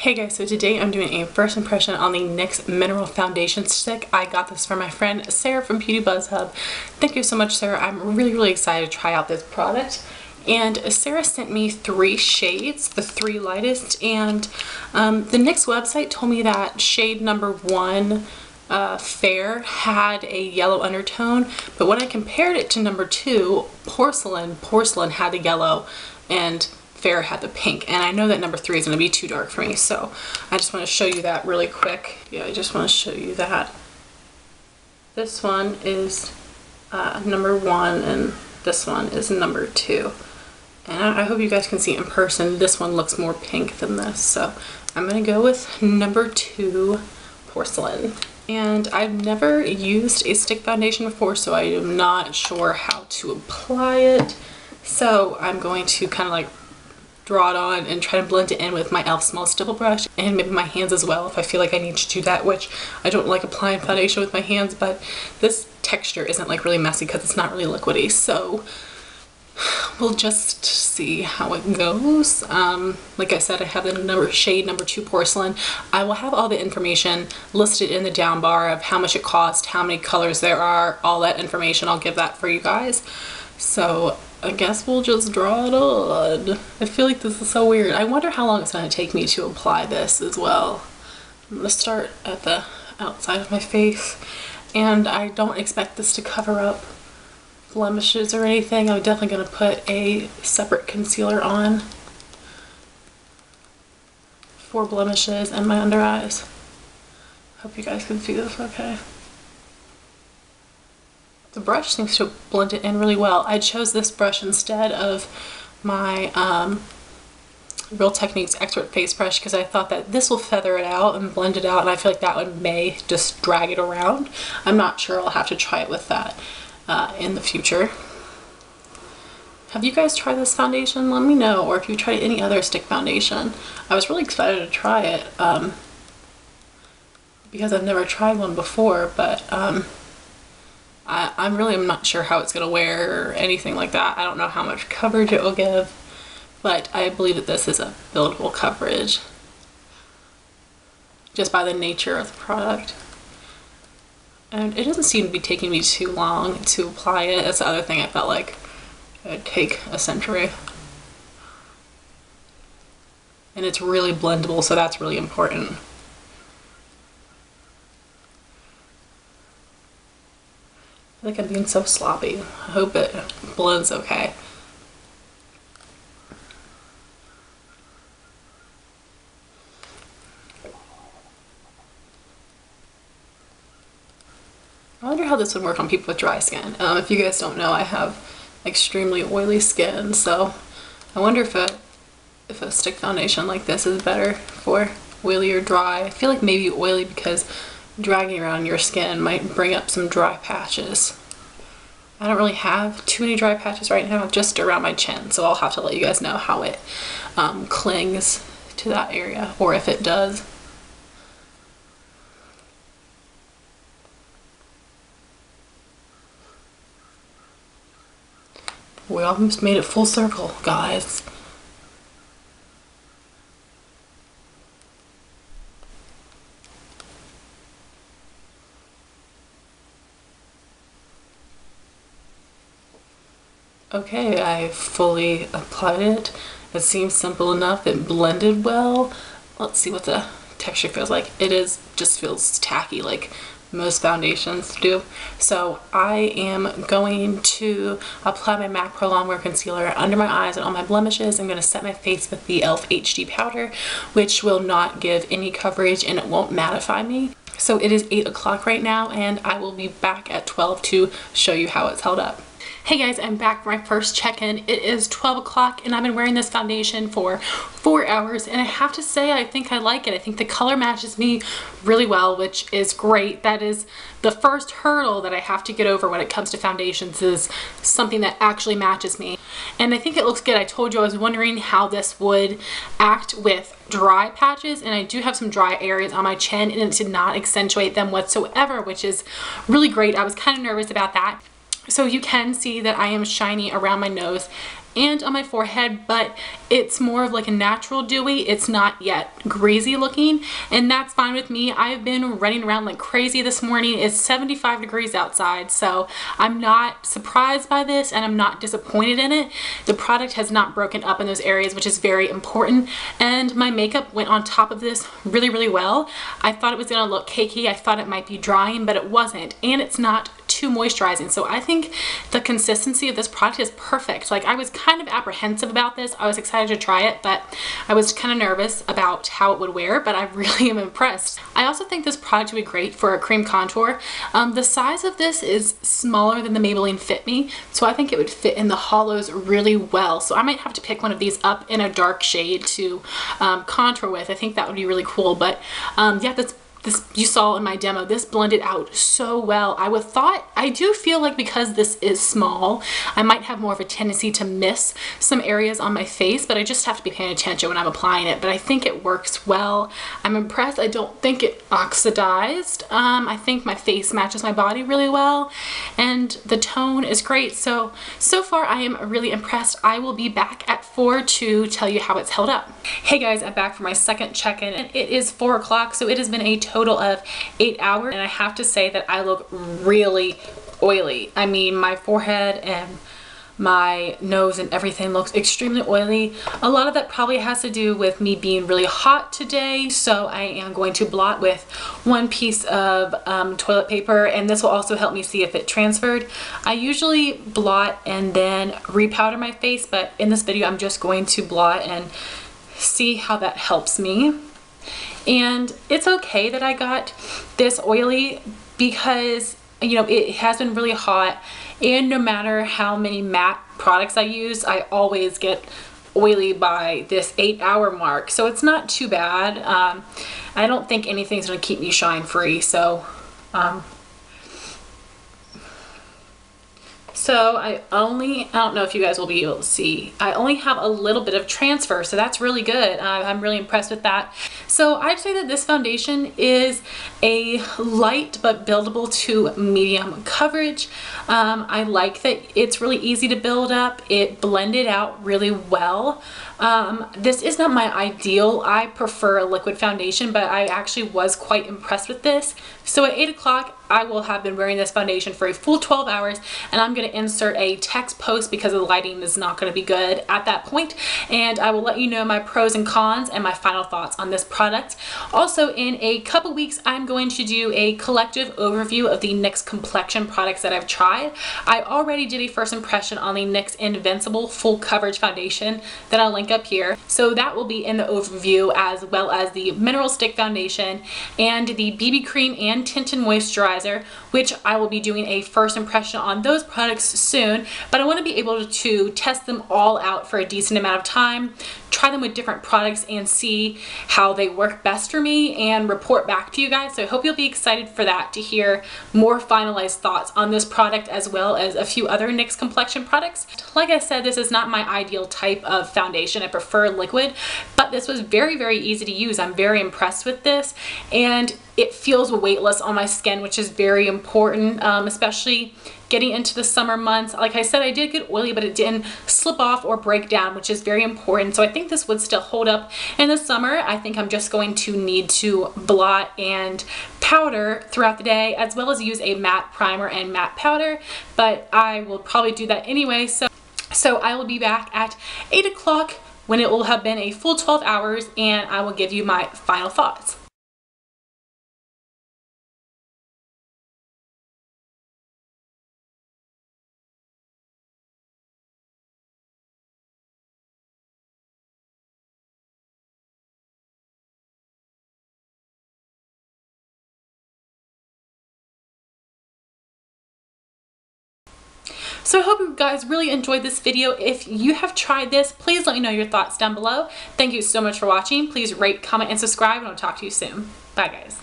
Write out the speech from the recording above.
Hey guys, so today I'm doing a first impression on the NYX Mineral Foundation Stick. I got this from my friend Sarah from Beauty Buzz Hub. Thank you so much, Sarah. I'm really excited to try out this product. And Sarah sent me 3 shades, the 3 lightest, and the NYX website told me that shade number 1, Fair, had a yellow undertone, but when I compared it to number 2, Porcelain had the yellow, and Fair had the pink, and I know that number 3 is going to be too dark for me, so I just want to show you that really quick. Yeah, I just want to show you that. This one is number 1 and this one is number 2. And I hope you guys can see it in person. This one looks more pink than this, so I'm going to go with number 2, Porcelain. And I've never used a stick foundation before, so I am not sure how to apply it. So I'm going to kind of like draw it on and try to blend it in with my e.l.f. small stipple brush and maybe my hands as well if I feel like I need to do that, which I don't like applying foundation with my hands, but this texture isn't like really messy because it's not really liquidy, so we'll just see how it goes. Like I said, I have the shade number 2 Porcelain. I will have all the information listed in the down bar of how much it cost, how many colors there are, all that information. I'll give that for you guys. So I guess we'll just draw it on. I feel like this is so weird. I wonder how long it's going to take me to apply this as well. I'm going to start at the outside of my face, and I don't expect this to cover up blemishes or anything. I'm definitely going to put a separate concealer on for blemishes and my under eyes. Hope you guys can see this okay. The brush seems to blend it in really well. I chose this brush instead of my Real Techniques Expert Face Brush because I thought that this will feather it out and blend it out, and I feel like that one may just drag it around. I'm not sure. I'll have to try it with that in the future. Have you guys tried this foundation? Let me know, or if you tried any other stick foundation. I was really excited to try it because I've never tried one before, but I'm not sure how it's going to wear or anything like that. I don't know how much coverage it will give, but I believe that this is a buildable coverage just by the nature of the product. And it doesn't seem to be taking me too long to apply it. That's the other thing. I felt like it would take a century. And it's really blendable, so that's really important. I feel like I'm being so sloppy. I hope it blends okay. I wonder how this would work on people with dry skin. If you guys don't know, I have extremely oily skin, so I wonder if a stick foundation like this is better for oily or dry. I feel like maybe oily because dragging around your skin might bring up some dry patches. I don't really have too many dry patches right now, just around my chin, so I'll have to let you guys know how it clings to that area, or if it does. We almost made it full circle, guys. Okay, I fully applied it. It seems simple enough. It blended well. Let's see what the texture feels like. Just feels tacky like most foundations do. So I am going to apply my MAC Pro Longwear Concealer under my eyes and on my blemishes. I'm going to set my face with the e.l.f. HD powder, which will not give any coverage and it won't mattify me. So it is 8 o'clock right now, and I will be back at 12 to show you how it's held up. Hey guys, I'm back for my first check-in. It is 12 o'clock and I've been wearing this foundation for 4 hours, and I have to say I think I like it. I think the color matches me really well, which is great. That is the first hurdle that I have to get over when it comes to foundations, is something that actually matches me. And I think it looks good. I told you I was wondering how this would act with dry patches, and I do have some dry areas on my chin and it did not accentuate them whatsoever, which is really great. I was kind of nervous about that. So you can see that I am shiny around my nose and on my forehead, but it's more of like a natural dewy. It's not yet greasy looking, and that's fine with me. I've been running around like crazy this morning. It's 75 degrees outside, so I'm not surprised by this and I'm not disappointed in it. The product has not broken up in those areas, which is very important, and my makeup went on top of this really, really well. I thought it was gonna look cakey. I thought it might be drying, but it wasn't, and it's not too moisturizing. So I think the consistency of this product is perfect. Like, I was kind of apprehensive about this. I was excited to try it, but I was kind of nervous about how it would wear, but I really am impressed. I also think this product would be great for a cream contour. The size of this is smaller than the Maybelline Fit Me, so I think it would fit in the hollows really well. So I might have to pick one of these up in a dark shade to contour with. I think that would be really cool. But yeah, this you saw in my demo, this blended out so well. I do feel like because this is small, I might have more of a tendency to miss some areas on my face, but I just have to be paying attention when I'm applying it. But I think it works well. I'm impressed. I don't think it oxidized. I think my face matches my body really well, and the tone is great. So far I am really impressed. I will be back at 4 to tell you how it's held up. Hey guys, I'm back for my second check-in, and it is 4 o'clock, so it has been a total of 8 hours, and I have to say that I look really oily. I mean, my forehead and my nose and everything looks extremely oily. A lot of that probably has to do with me being really hot today, so I am going to blot with one piece of toilet paper, and this will also help me see if it transferred. I usually blot and then repowder my face, but in this video I'm just going to blot and see how that helps me. And it's okay that I got this oily because, you know, it has been really hot, and no matter how many matte products I use, I always get oily by this 8-hour mark. So it's not too bad. I don't think anything's gonna keep me shine free. So I don't know if you guys will be able to see, I only have a little bit of transfer, so that's really good. I'm really impressed with that. So I'd say that this foundation is a light but buildable to medium coverage. I like that it's really easy to build up. It blended out really well. This is not my ideal. I prefer a liquid foundation, but I actually was quite impressed with this. So at 8 o'clock, I will have been wearing this foundation for a full 12 hours, and I'm going to insert a text post because the lighting is not going to be good at that point, and I will let you know my pros and cons and my final thoughts on this product. Also, in a couple weeks, I'm going to do a collective overview of the NYX complexion products that I've tried. I already did a first impression on the NYX Invincible Full Coverage Foundation that I'll link up here, so that will be in the overview, as well as the Mineral Stick Foundation and the BB Cream and Tinted Moisturizer, which I will be doing a first impression on those products soon. But I want to be able to test them all out for a decent amount of time, try them with different products, and see how they work best for me and report back to you guys. So I hope you'll be excited for that, to hear more finalized thoughts on this product as well as a few other NYX complexion products. Like I said, this is not my ideal type of foundation. I prefer liquid, but this was very, very easy to use. I'm very impressed with this, and it feels weightless on my skin, which is very important, especially getting into the summer months. Like I said, I did get oily, but it didn't slip off or break down, which is very important. So I think this would still hold up in the summer. I think I'm just going to need to blot and powder throughout the day, as well as use a matte primer and matte powder, but I will probably do that anyway. So I will be back at 8 o'clock when it will have been a full 12 hours, and I will give you my final thoughts. So I hope you guys really enjoyed this video. If you have tried this, please let me know your thoughts down below. Thank you so much for watching. Please rate, comment, and subscribe, and I'll talk to you soon. Bye guys.